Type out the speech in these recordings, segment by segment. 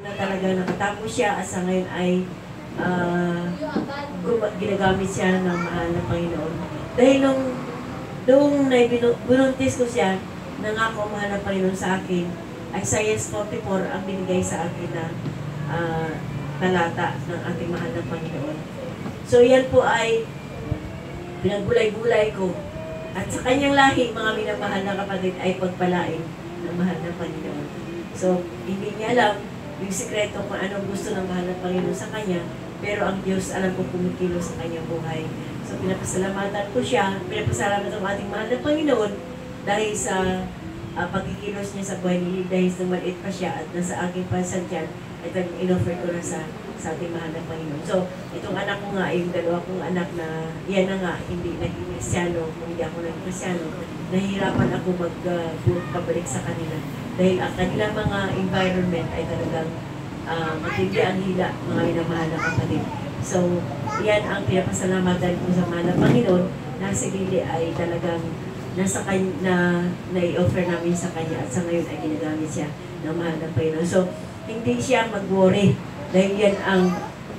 na talaga nakatapos siya at sa ngayon ay ginagamit siya ng mahal na Panginoon. Dahil noong binuntis ko siya, nangako ang mahal na Panginoon sa akin, Isaiah 44 ang binigay sa akin na talata ng ating mahal na Panginoon. So yan po ay pinagbulay-bulay ko. At sa kanyang lahi, mga minamahal na kapatid, ay pagpalain ng mahal na Panginoon. So, hindi niya alam yung sikreto kung anong gusto ng mahal na Panginoon sa kanya, pero ang Diyos alam kung kumikilo sa kanyang buhay. So, pinapasalamatan ko siya, pinapasalamatan ang ating mahal na Panginoon dahil sa pagkikilos niya sa buhay ni dahil sa maliit pa siya at nasa aking pasadyan, ay in-offer ko na sa ating mahal na Panginoon. So, itong anak ko nga, yung dalawa kong anak na, yan na nga, hindi naging Kristyano, kung hindi ako naging Kristyano, nahihirapan ako magpabalik sa kanila. Dahil ang kanilang mga environment ay talagang matindi ang hila, mga minamahal na kapatid. So, yan ang pinapasalamatan ko sa mahal na Panginoon, na si Lily ay talagang nasa kanya, na-offer namin sa kanya at sa ngayon ay ginagamit siya ng mahal na Panginoon. So, hindi siya mag-worry dahil yan ang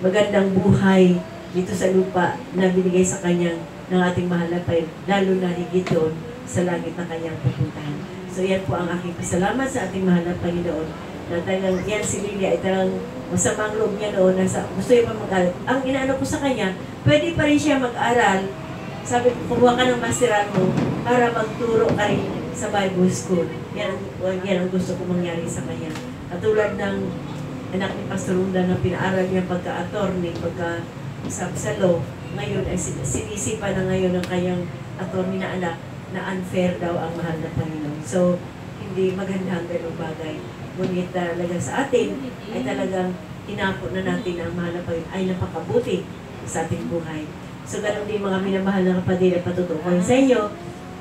magandang buhay dito sa lupa na binigay sa kanya ng ating mahal na Panginoon, lalo na higit doon sa langit na kanyang pupuntahan. So yan po ang aking pasalamat sa ating mahal na Panginoon na talagang yan si Lily ay talagang masamang loob niya noon na gusto niya pa mag-aral. Ang inaano ko sa kanya, pwede pa rin siya mag-aral. Sabi ko, kumuha ka ng masteral mo para magturo ka rin sa Bible School. Yan ang gusto ko mangyari sa kanya. Katulad ng anak ni Pastor Runda na pinaaral niya pagka-attorney, sa law, ngayon ay sinisipa na ngayon ng kanyang attorney na anak na unfair daw ang mahal na Panginoon. So, hindi maganda ang ganung bagay. Ngunit talaga sa atin ay talagang tinako na natin ang mahal na Panginoon ay napakabuti sa ating buhay. So, ganun din mga minamahal na kapatid at patutukoy sa inyo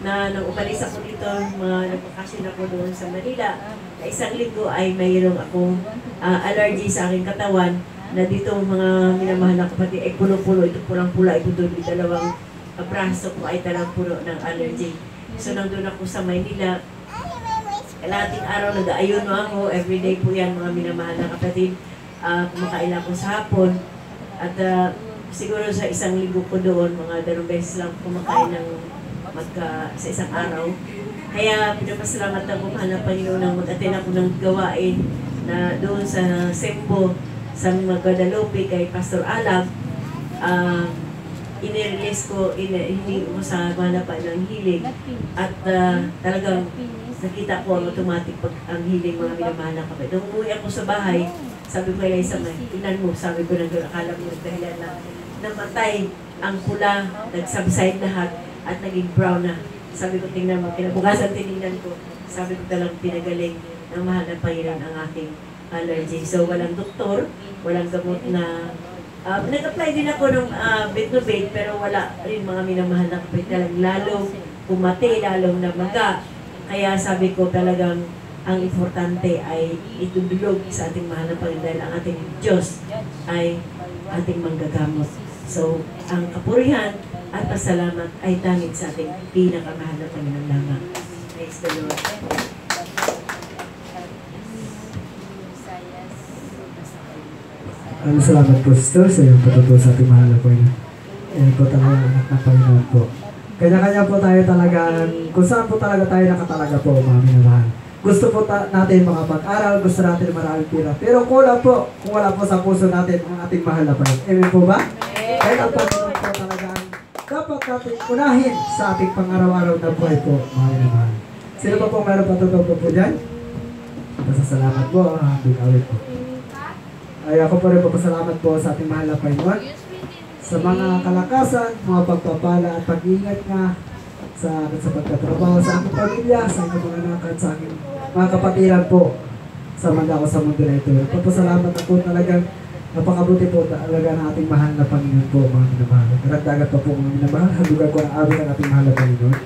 na nang umalis ako dito, nagpakasyon ako doon sa Manila, na isang linggo ay mayroong akong allergy sa aking katawan na dito mga minamahal na kapatid ay puno-puno, ito pulang-pula, ito doon, dalawang braso ko ay talang puno ng allergy. So, nandun ako sa Maynila, kalating araw nag-ayuno ako, everyday po yan mga minamahal na kapatid, kumakain ako sa hapon, at siguro sa isang linggo ko doon, mga 2 beses lang kumakain ng sa isang araw. Kaya pinapasalamat ako mahal na Panginoon nang mag-attend ako ng gawain na doon sa Sembo, sa Guadalupe kay Pastor Alam. Inirelease ko, hindi ko sa mahal na Panginoon ng hiling. At talagang nakita ko ang automatic pag ang hiling mga minamahal na kapatid. Nung umuwi ako sa bahay, sabi ko kay Liza, tingnan mo, sabi ko na doon, akala mo nagdahilan na namatay ang pula, nag-subside lahat, at naging brown na. Sabi ko, tingnan mo, kinabukasan tinignan ko, sabi ko talagang pinagaling ng mahal na Panginoon ang aking allergy. So, walang doktor, walang gamot na, nag-apply din ako ng Betnovate, pero wala rin mga minamahal na kapatid, talagang lalong pumati, lalong namaga. Kaya sabi ko talagang ang importante ay itudulog sa ating mahal na Panginoon dahil ang ating Diyos ay ating manggagamot. So, ang kapurihan at pasalamat ay tanging sa ating pinakamahal na Panginoon lamang. Praise the Lord. Salamat po, Sister, sa iyong patutuwa sa ating mahal na Panginoon. Yan po talaga ang anak ng Panginoon po. Kanya-kanya po tayo talagang, kung saan po talaga tayo nakatalaga po, mga minamahal. Gusto po natin makapag-aral, gusto natin maraming pira. Pero kulang po, kung wala po sa puso natin ang ating mahal na Panginoon. Amen po ba? Kaya ang Panginoon po talagang dapat natin unahin sa ating pang-araw-araw na buhay po, mga minamahal. Sino pa po meron patutuwa po dyan? Pasasalamat po, bigawin po. Ay ako po rin papasalamat po sa ating mahal na Panginoon sa mga kalakasan, mga pagpapala at pag-iingat nga sa pagtatrabaho sa aking pamilya, sa aking mga anak at sa aking mga kapatiran po sa manda ko sa mundo na ito. Papasalamat ako talagang napakabuti po talaga ng ating mahal na Panginoon po, mga minamahal. Karagdagat pa po mga minamahal, halugan ko ang awit ng ating mahal na Panginoon.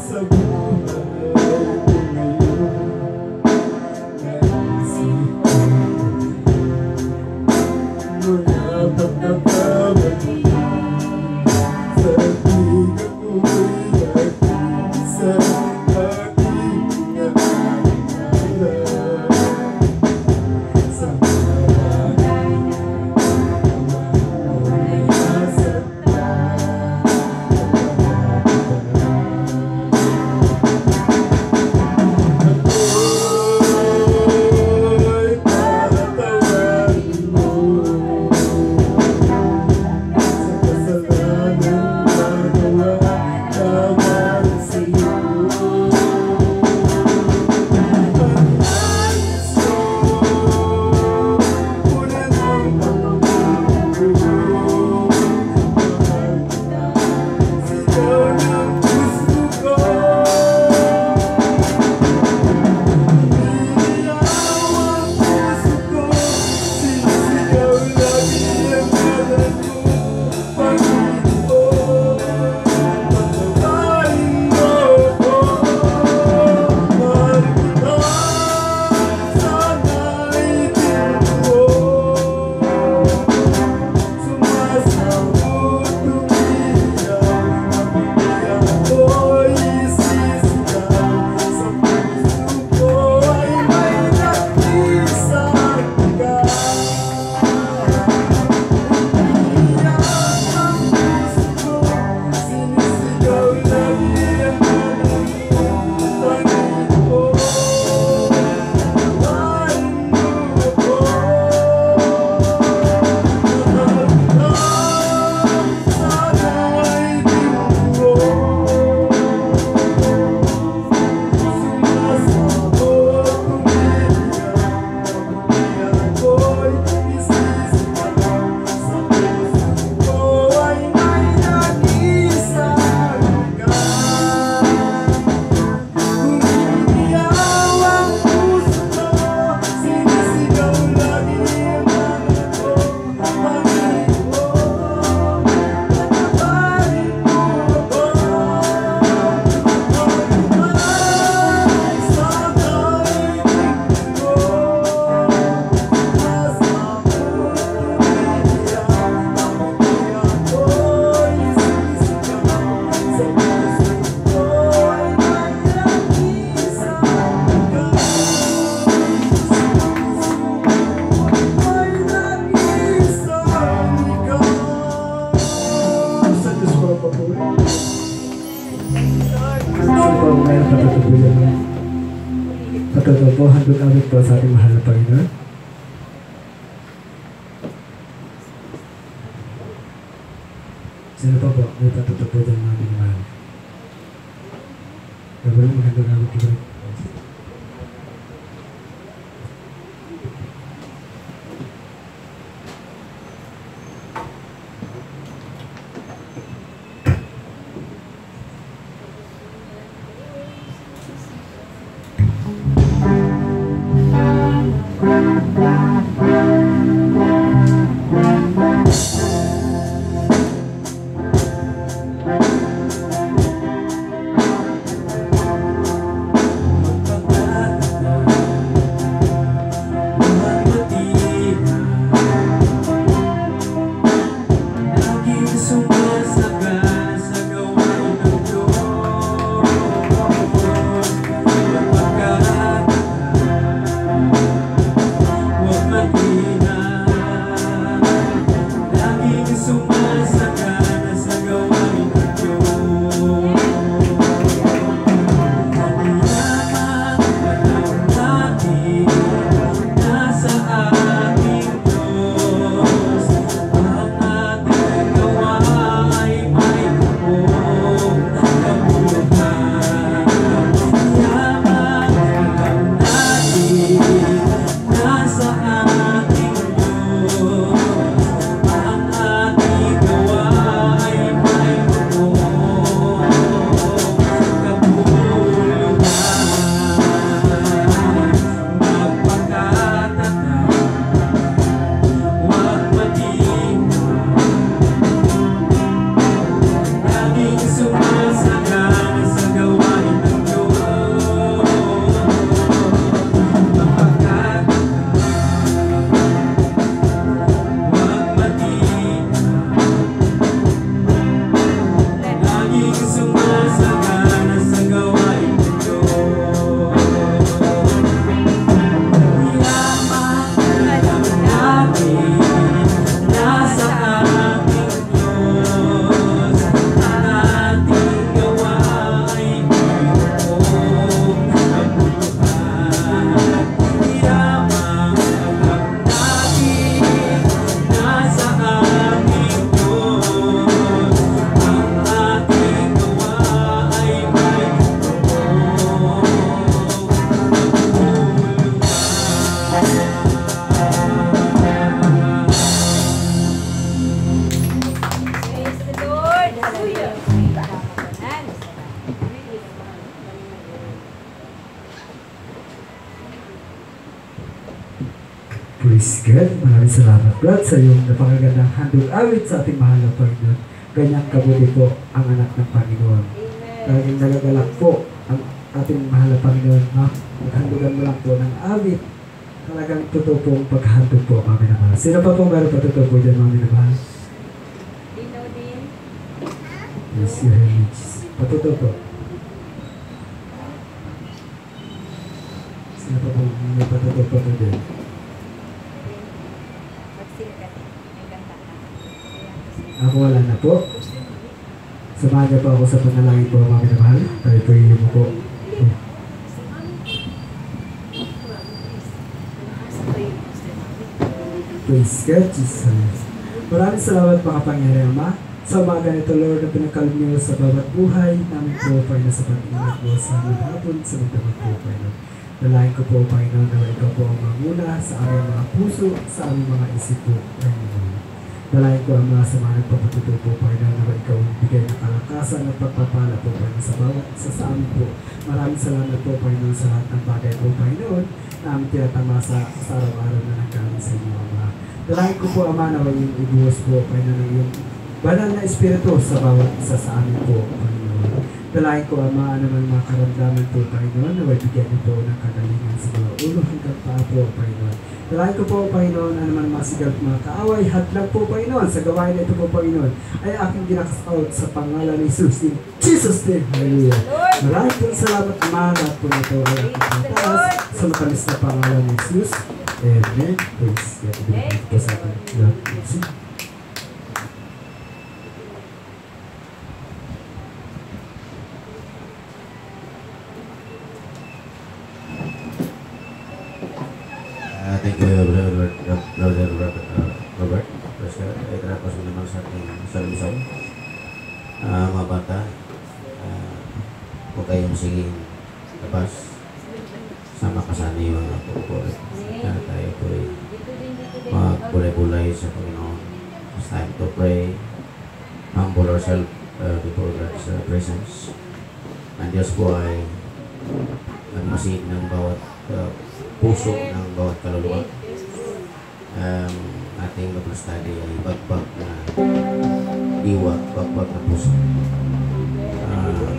sa buhay ko ngayon. Naisip ko mula pagkakabati sa tuwing ako'y nag-isa aking pinag-aaral. Sa mga bagay na ako'y nasaktan. Ako'y tatawarin mo sa kasalanang nagawa laban sa'yo. Ang nais ko, una ng pagkukulong. Mahal kita, sigaw ng puso ko. Umiiyaw ang puso ko, sinisigaw lagi ang ngalan mo. Panginoon, patawarin mo ako. Mahal kita, sana'y tinuod. Sumasabot, umiiyaw, ang ako'y sisigaw. Sa puso ko ay may nakiisang ka. Umiiyak ang puso ko, sinisigaw lagi ang ngalan mo. Panginoon, patawarin mo ako. Mahal kita, sana'y tinuod. Sumasabot, umiiyak, ako'y isisigaw. Sa puso ko ay may nag-iisang ka. Umiiyaw ang puso ko, sinisigaw lagi ang ngalan mo. Panginoon, patawarin mo ako. Sa Diyos ko ang papuri. Sino po ang mayroong patutubuyan? Patutubo po, handog namin po sa ating mahal na Panginoon. Sino pa po may patutubo dyan namin mahal? Gabriel, maghandog namin kibay. Praise God. Maraming salamat, Brad, sa iyong napakagandang handog awit sa ating mahal na Panginoon. Ganyang kabuti po ang anak ng Panginoon. Talagang nagagalak po ang ating mahal na Panginoon. Maghandugan mo lang po ng awit. Talagang totoo po ang paghandog po, mami na mahal. Sino pa po meron pa totoo po dyan, mami na mahal? Dino din. Yes, your image. Patuto po. Sino pa po may patuto po po dyan? Mag-sing ka din. May ganda ka. Ako wala na po. Samahan niyo po ako sa panalangin po, mami na mahal. Tayo po yung po. Praise God, Jesus. Maraming salamat mga Panginoon Ama. Sa umaga nito, Lord, na pinakalam niyo sa bawat buhay namin po, Panginoon, sa pag-ingat mo sa aming hapon, sa magdamag po, Panginoon. Dalahin ko po, Panginoon, na ikaw po ang manguna sa aming mga puso, sa aming mga isip po, Panginoon. Dalahin ko ang mga sama nagpapatuto po, Panginoon, na ikaw ang bigay ng kalakasan at pagpapala po, Panginoon, sa bawat isa sa amin po. Maraming salamat po, Panginoon, sa lahat ng bagay po, Panginoon, na aming tinatamasa sa araw-araw na nagkaroon sa inyo, Ama. Dalahin ko po, Ama, na yung ibuhos po, Panginoon, ng iyong banal na espiritu sa bawat isa sa amin po, Panginoon. Dalahin ko, Ama, naman mga karamdaman po, Panginoon, na bigyan niyo po ng kagalingan sa mga ulo hanggang paa po, Panginoon. Dalahin ko po, Panginoon, na naman masigal mga kaaway, hadlang po, Panginoon, sa gawain na ito po, Panginoon, ay aking ginakasaot sa pangalan ni Jesus, in Jesus' name. Hallelujah. Maraming po salamat, Ama, lahat po nito ay aking pagtaas sa matamis na pangalan ni Jesus. Amen. Praise God. Binigyan po sa ating lahat. Thank you, Brother Robert. Terus ay tapos naman sa ating salusan. Mga bata, huwag kayong sige labas. Sama kasama yung mga po. Tayo po ay magbulay-bulay sa Panginoon. It's time to pray. Humble ourselves before God's presence. Ang Diyos po ay nagmasid ng bawat puso ng bawat kaluluwa. Ating Bible study ay bagbag na diwa, bagbag na puso.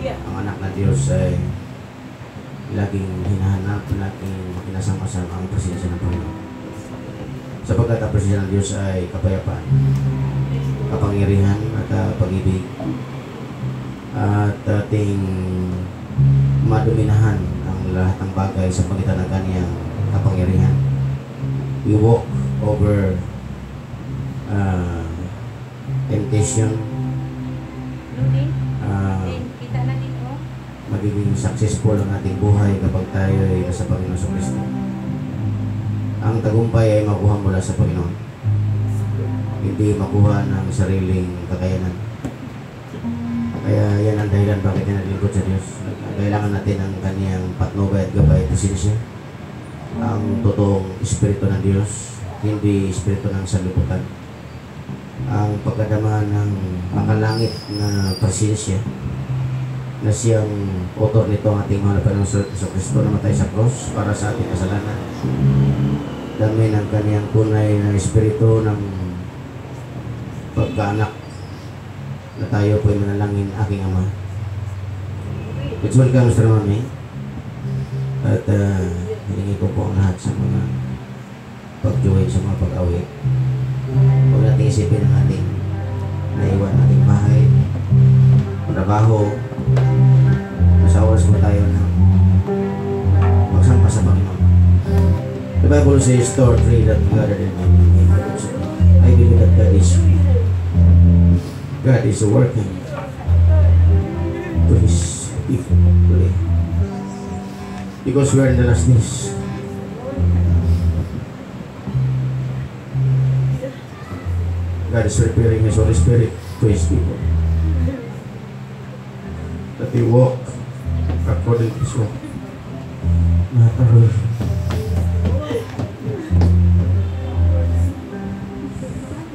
Ang anak na Diyos ay laging hinahanap, laging makinasama-sama ang presensya ng Panginoon. Sapagkat ang presensya ng Diyos ay kapayapaan, kapangyarihan at pag-ibig, at ating madominahan ang lahat ng bagay sa pagitan ng kaniyang kapangyarihan. We walk over temptation. Kita na dito. Magiging successful ang ating buhay kapag tayo ay nasa Panginoon sa Kristo. Ang tagumpay ay makuha mula sa Panginoon, hindi makuha ng sariling kakayanan. Kaya yan ang dahilan bakit nalilingkod sa Diyos. Kailangan natin ang kaniyang patnubay at gabay at presensya. Ang totoong espiritu ng Diyos, hindi espiritu ng sanlibutan. Ang pagkadama ng makalangit na presensya na siyang author nito ang ating mga Panginoon sa Kristo na matay sa cross para sa ating kasalanan. Dami ng kaniyang tunay na espiritu ng pagkaanak na tayo po'y manalangin aking Ama. Let's welcome Mr. Mami. At hiningi ko po ang lahat sa mga pag-join sa mga pag-awit. Huwag natin isipin ang ating naiwan ating bahay, trabaho. Nasa oras mo tayo ng magsampa sa Panginoon. The Bible says, "Store tree that gathered in my name." I believe that God is working to His people today. Because we are in the last days. God is preparing His Holy Spirit to His people, that they walk according to His will.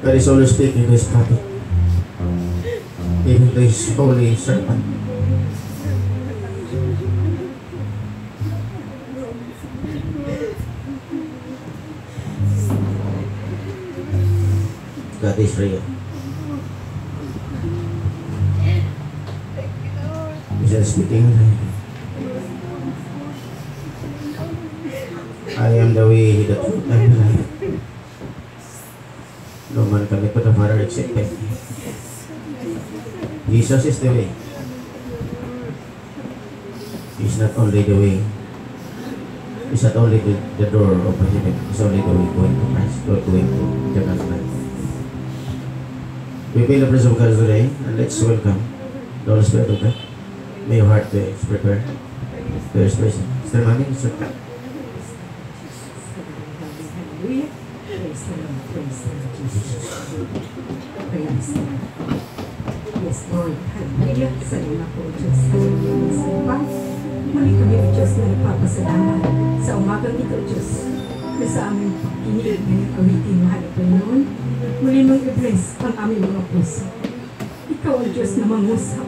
God is always speaking to His prophet, even to His holy servant. Ate Shreya. Isa speaking. I am the way, the truth, and the life. No man cometh to the Father except by me. Jesus is the way. He is not only the way. He is not only the door of heaven. He is only the way going to Christ, or going to eternal life. We feel the presence of God today, and let's welcome the Holy Spirit of God. May your heart be prepared for His presence. Sister Mami, Sister. Hallelujah. Praise the Lord. Praise the Lord Jesus. Praise the Lord. Yes, Lord. Hallelujah. Salamat po, Diyos. Hallelujah. Salamat. Muli kami, O Diyos, na nagpapasalamat sa umagang ito, Diyos, na sa aming pakinig ngayong awitin, mahal na Panginoon. Muli mong i-bless ang aming mga puso. Ikaw ang Diyos na mangusap.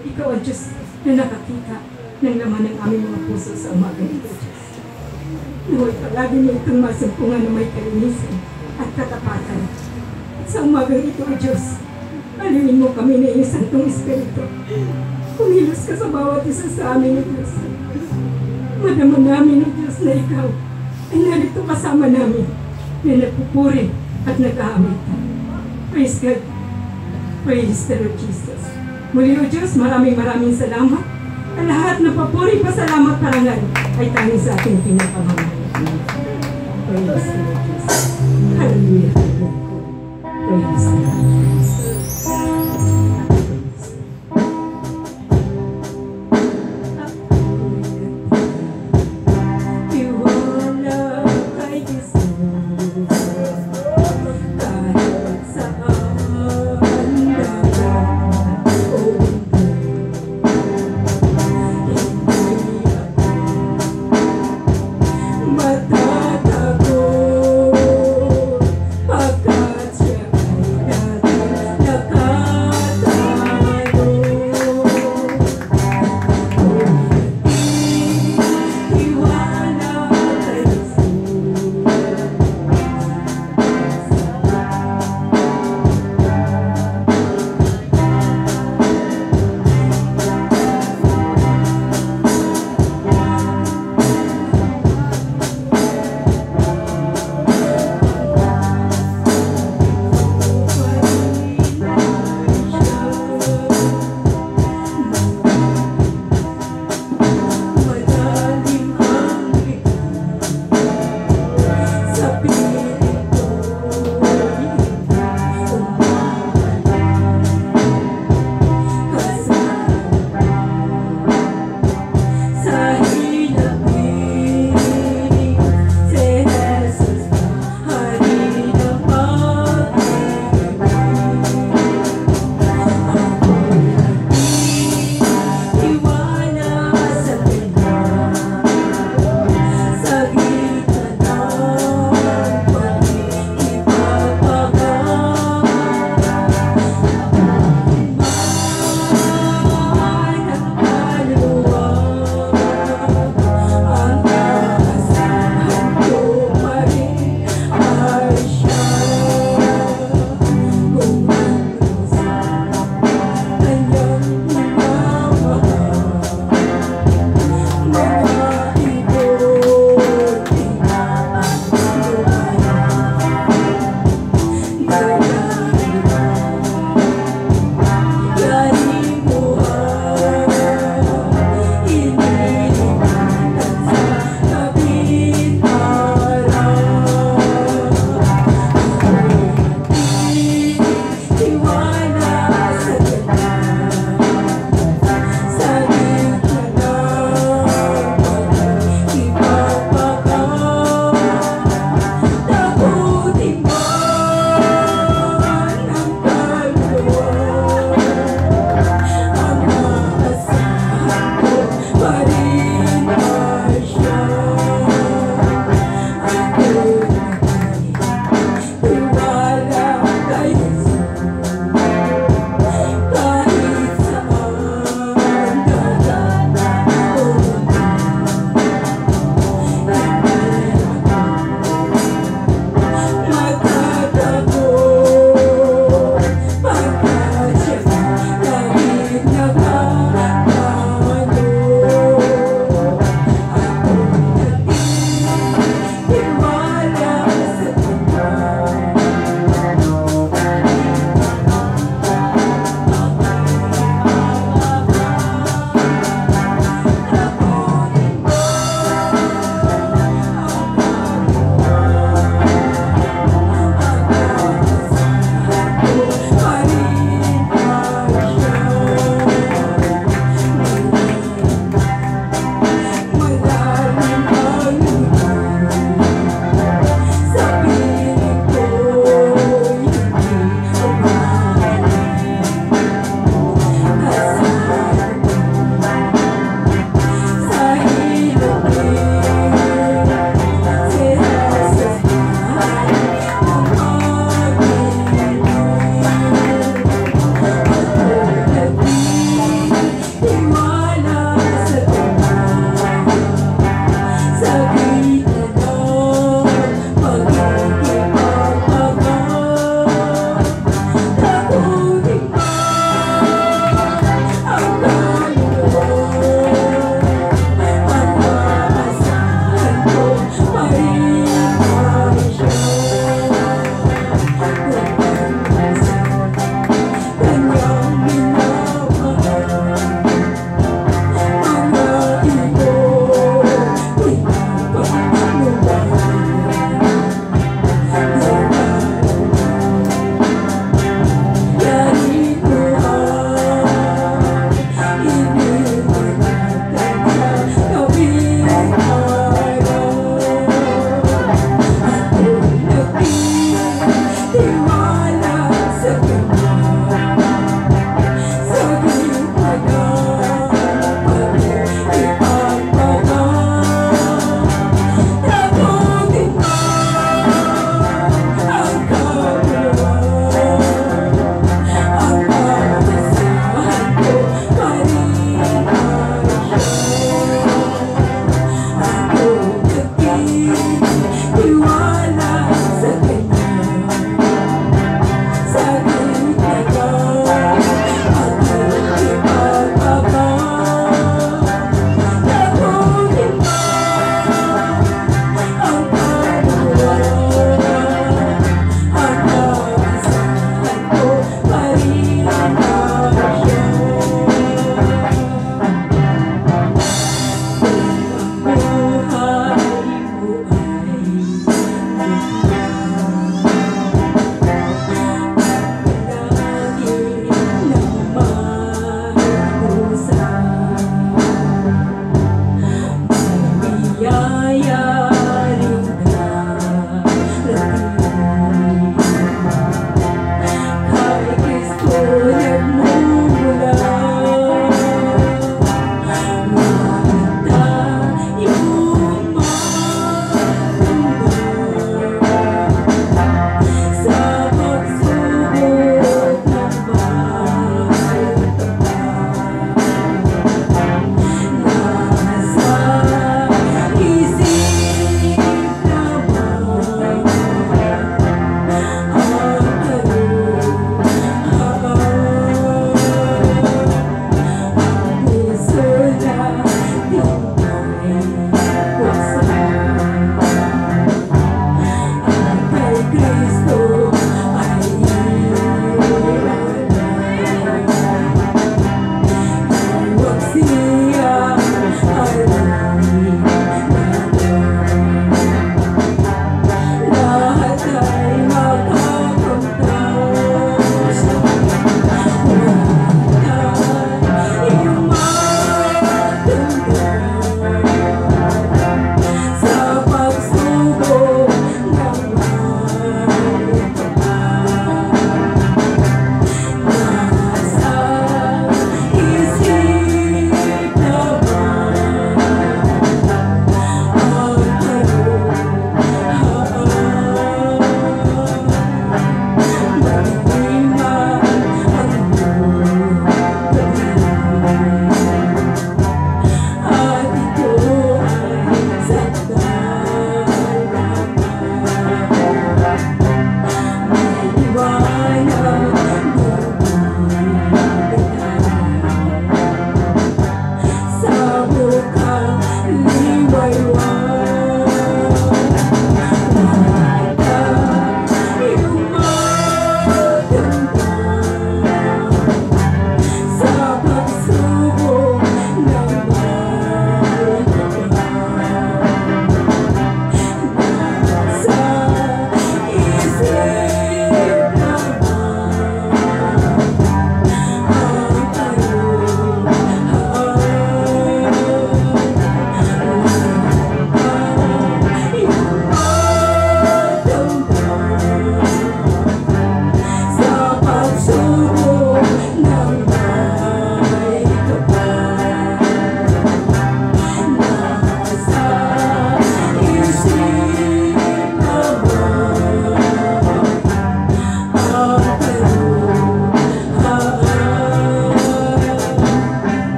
Ikaw ang Diyos na nakakita ng laman ng aming mga puso sa umagang ito, Diyos. Naway palagi na itong masumpungan na may kalinisan at katapatan. At sa umagang ito, O Diyos, aliwin mo kami na iyong Santong Espiritu. Kumilos ka sa bawat isa sa amin, O Diyos. Madama namin, O Diyos, na ikaw ay narito kasama namin na nagpupuri at nag-aamit. Praise God. Praise the Lord Jesus. Muli, O Diyos, maraming salamat. Ang lahat na papuri, pasalamat, parangal ay tanging sa ating pinapamamahay. Praise the Lord Jesus. Hallelujah. Praise the Lord Jesus. Pagkat siya ay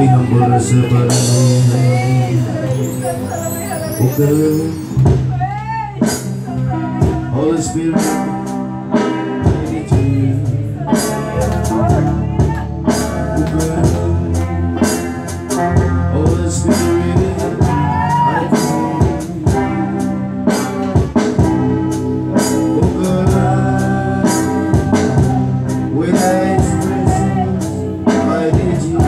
We humble ourselves, Holy Spirit, I need you. Holy Spirit, I need you. Without His presence, I need you.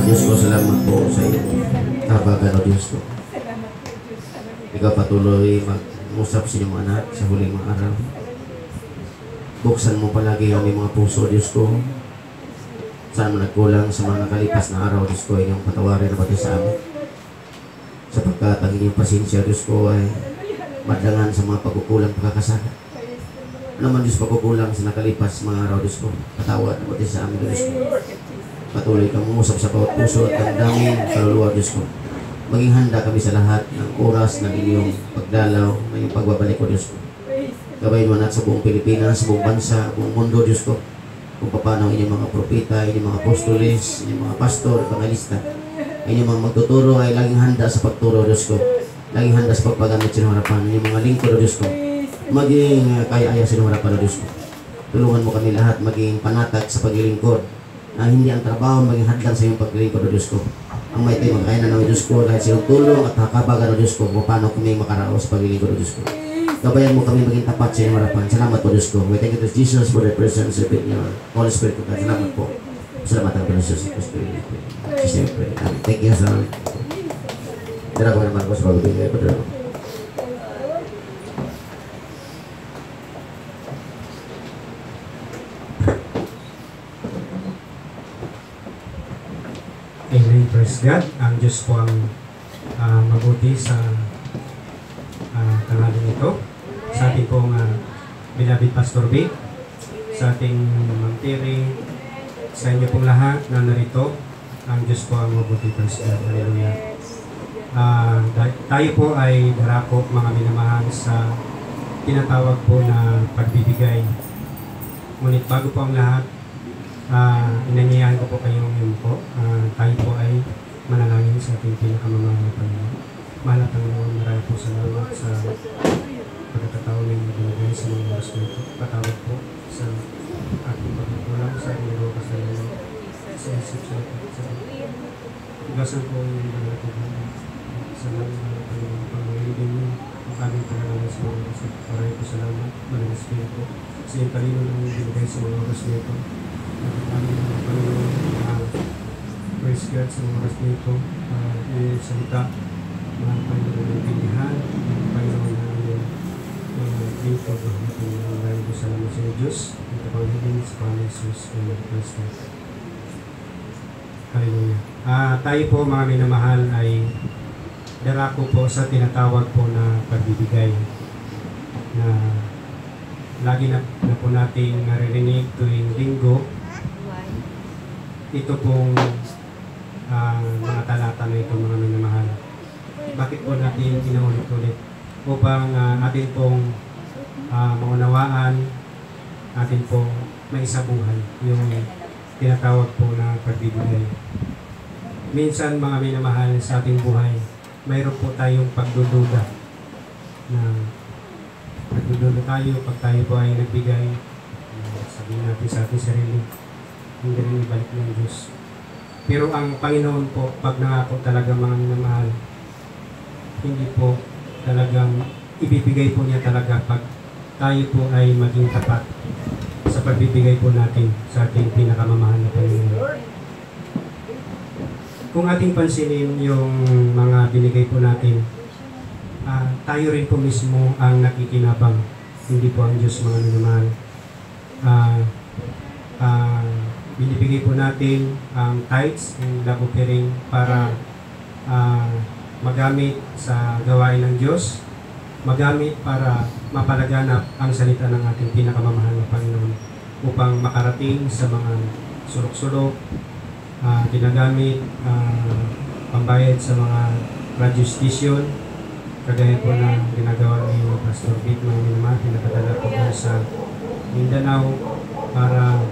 Diyos ko, salamat po sa iyo. Kabagan o Diyos ko. Ikaw patuloy mag-usap sa inyong anak sa huling mga araw. Buksan mo palagi ang mga puso, Diyos ko. Saan mo nagkulang sa mga nakalipas na araw, Diyos ko, inyong patawarin na pati sa amin. Sapagkat ang inyong pasensya, Diyos ko, ay madlangan sa mga pagkukulang pagkakasala. Ano man, Diyos, pagkukulang sa nakalipas mga araw, Diyos ko. Patawad na pati sa amin, Diyos ko. Patuloy kang mungusap sa bawat puso at damdamin kaluluwa, Diyos ko. Maging handa kami sa lahat ng oras ng inyong pagdalaw, ng inyong pagbabalik ko, Diyos ko. Gabayin mo natin sa buong Pilipinas, sa buong bansa, buong mundo, Diyos ko. Kung paano ang inyong mga propeta, inyong mga apostolis, inyong mga pastor, evangelista, inyong mga magtuturo ay laging handa sa pagturo, Diyos ko. Laging handa sa pagpagamit sa inyong harapan. Inyong mga lingkod, Diyos ko. Maging kaya-aya sa inyong harapan, Diyos ko. Tulungan mo kami lahat maging panatag sa paglilingkod. Na hindi ang trabaho maging hadlang sa iyong paglilingkod, O Diyos ko. Ang may tayo magkainan ng Diyos ko dahil sa iyong tulong at hakabagan, O Diyos ko, kung paano kami makaraos sa paglilingkod, O Diyos ko. Gabayan mo kami maging tapat sa iyong harapan. Salamat po, Diyos ko. We thank you to Jesus for the presence of your Holy Spirit of God. Salamat po. Salamat ang Panginoon sa Kristo. Thank you, sir. Tira ko naman po sa pagbibigay ko. Amen. Praise God. Ang Diyos po ang mabuti sa tanghaling ito. Sa ating pong beloved Pastor B, sa ating Ma'am Terry, sa inyo pong lahat na narito, ang Diyos po ang mabuti. Praise God. Hallelujah. Tayo po ay darako, mga minamahal, sa tinatawag po na pagbibigay. Ngunit bago po ang lahat, inanyayahan ko po kayong yun po. Tayo po ay manalangin sa ating pinakamamahal na Panginoon. Mahal na Panginoon, marami po salamat sa pagkakataon ng binigay sa mga oras na ito. Patawad po sa ating pagkukulang sa ating mga kasalanan sa isip sa ugasan po yung mga natin sa mga pangangilin mo ang aming panalangin sa mga oras na ito. Marami po salamat, maraming Espiritu sa iyong talino ng binigay sa mga oras na ito. Aming Panginoon, praise God sa mga oras na ito, yung salita, mga Panginoon ng pilihan, mga Panginoon na dito, maraming po salamat sa iyo, Diyos, ito pang higing sa Panginoon Jesus, praise God. Hallelujah. Tayo po, mga minamahal, ay darako po sa tinatawag po na pagbibigay na lagi na po nating naririnig tuwing linggo, ito pong mga talata na ito, mga minamahal. Bakit po natin inuulit-ulit? Upang atin pong maunawaan, atin pong maisabuhay yung tinatawag po na pagbibigay. Minsan mga minamahal sa ating buhay, mayroon po tayong pagdududa na nagdududa tayo pag tayo po ay nagbigay. Sabihin natin sa ating sarili, hindi rin ibalik ng Diyos. Pero ang Panginoon po, pag nangako talaga mga minamahal, hindi po talagang ibibigay po niya talaga pag tayo po ay maging tapat sa pagbibigay po natin sa ating pinakamamahal na Panginoon. Kung ating pansinin yung mga binigay po natin, tayo rin po mismo ang nakikinabang, hindi po ang Diyos mga minamahal. Binibigay po natin ang tithes, ang love offering para magamit sa gawain ng Diyos, magamit para mapalaganap ang salita ng ating pinakamamahal na Panginoon upang makarating sa mga sulok-sulok, ginagamit pambayad sa mga radio station, kagaya po na ginagawa ni Pastor Vic mga minamahal, pinakadala po sa Mindanao para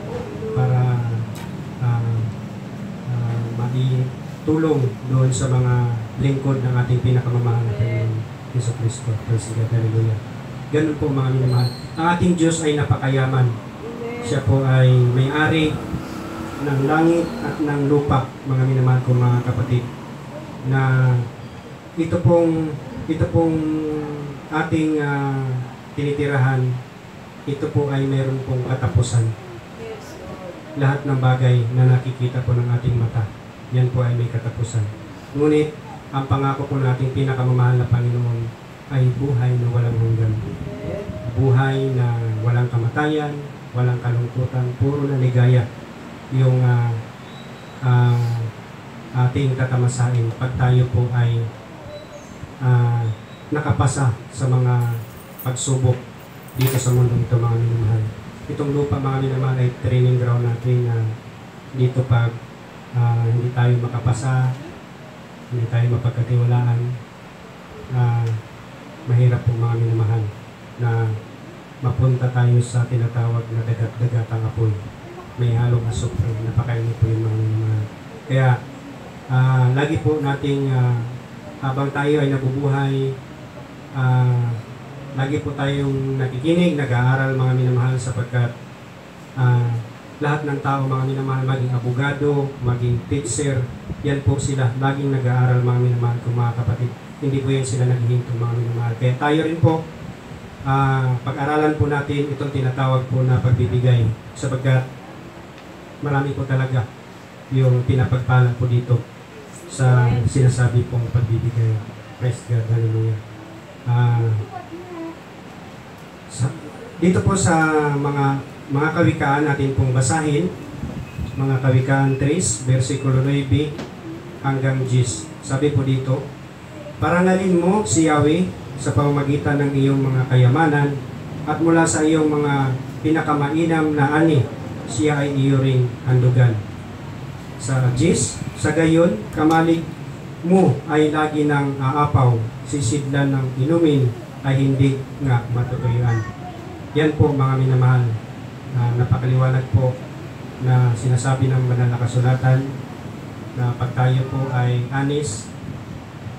maitulong doon sa mga lingkod ng ating pinakamamahal na Panginoon Hesus Kristo. Praise God, hallelujah. Ganun po mga minamahal. Ang ating Diyos ay napakayaman. Siya po ay may-ari ng langit at ng lupa, mga minamahal ko mga kapatid, na ito pong ating tinitirahan, ito po ay mayroon pong katapusan. Lahat ng bagay na nakikita po ng ating mata, yan po ay may katapusan. Ngunit, ang pangako po nating pinakamamahal na Panginoon ay buhay na walang hanggan. Buhay na walang kamatayan, walang kalungkutan, puro na ligaya yung ating tatamasain pag tayo po ay nakapasa sa mga pagsubok dito sa mundo ito mga minamahal. Itong lupa mga minamahal ay training ground natin na dito pag hindi tayo makapasa, hindi tayo mapagkatiwalaan, mahirap po mga minamahal na mapunta tayo sa tinatawag na dagat-dagatang apoy. May halong asupre, napakainit po yung mga minamahal. Kaya lagi po nating habang tayo ay nabubuhay, lagi po tayong nakikinig, nag-aaral mga minamahal sapagkat lahat ng tao mga minamahal, maging abogado, maging teacher, yan po sila, laging nag-aaral mga minamahal ko mga kapatid. Hindi po yan sila naghihinto mga minamahal. Kaya tayo rin po, pag-aralan po natin itong tinatawag po na pagbibigay sapagkat marami po talaga yung pinapagpala po dito sa sinasabi pong pagbibigay. Praise God, hallelujah. Dito po sa mga kawikaan natin pong basahin, mga kawikaan 3, versikulo 9 hanggang 10. Sabi po dito, parangalin mo si Yahweh sa pamamagitan ng iyong mga kayamanan at mula sa iyong mga pinakamainam na ani, siya ay iyo ring handugan. Sa 10, sa gayon, kamalig mo ay lagi ng aapaw, sisidlan ng inumin ay hindi nga matutuyuan. Yan po mga minamahal, napakaliwanag po na sinasabi ng banal na kasulatan na pag tayo po ay anis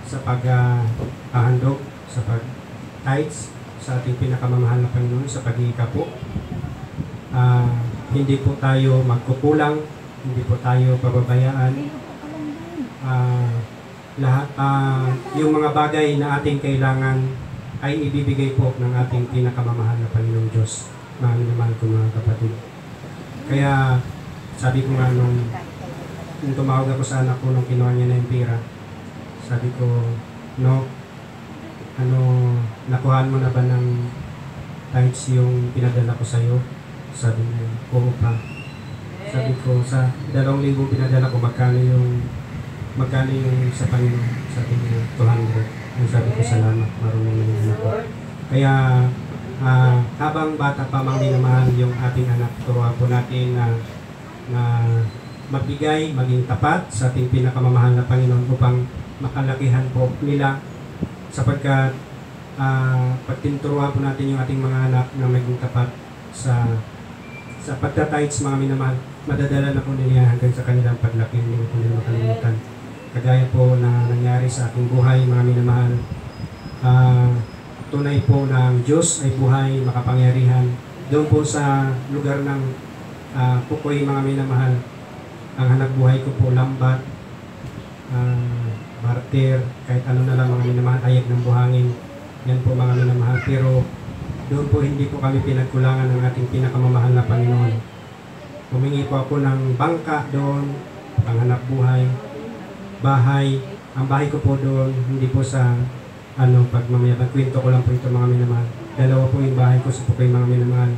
sa paghahandog, sa pag-tithes sa ating pinakamamahal na Panginoon, sa pag-iika po, hindi po tayo magkukulang, hindi po tayo pababayaan. Lahat yung mga bagay na ating kailangan ay ibibigay po ng ating pinakamamahal na Panginoong Diyos, mga minamahal ko mga kapatid. Kaya sabi ko nga nung tumawag ako sa anak ko nung kinuha niya na yung pera, sabi ko, no, nakuhaan mo na ba ng tithes yung pinadala ko sa'yo? Sabi niya, oo pa. Sabi ko, sa 2,000 pinadala ko, magkano yung sa Panginoon? Sabi niya, 200. Ang sabi ko, salamat, marunong na yung anak ko. Kaya habang bata pa mga minamahal yung ating anak, turuan po natin na magbigay, maging tapat sa ating pinakamamahal na Panginoon upang makalakihan po nila, sapagkat pag tinuturuan po natin yung ating mga anak na maging tapat sa pagtatides mga minamahal, madadala na po nila hanggang sa kanilang paglaki, hindi po nila makalimutan. Kagaya po na nangyari sa ating buhay mga minamahal, tunay po ng Diyos ay buhay, makapangyarihan. Doon po sa lugar ng Pukoy mga minamahal, ang hanap buhay ko po lambat, martir, kahit ano na lang mga minamahal, ayag ng buhangin. Yan po mga minamahal. Pero doon po hindi po kami pinagkulangan ng ating pinakamamahal na Panginoon. Humingi po ako ng bangka doon, panghanap buhay, bahay. Ang bahay ko po doon, hindi po sa pag mamaya, kwento ko lang po ito mga minamahal. Dalawa po yung bahay ko sa Pukoy mga minamahal.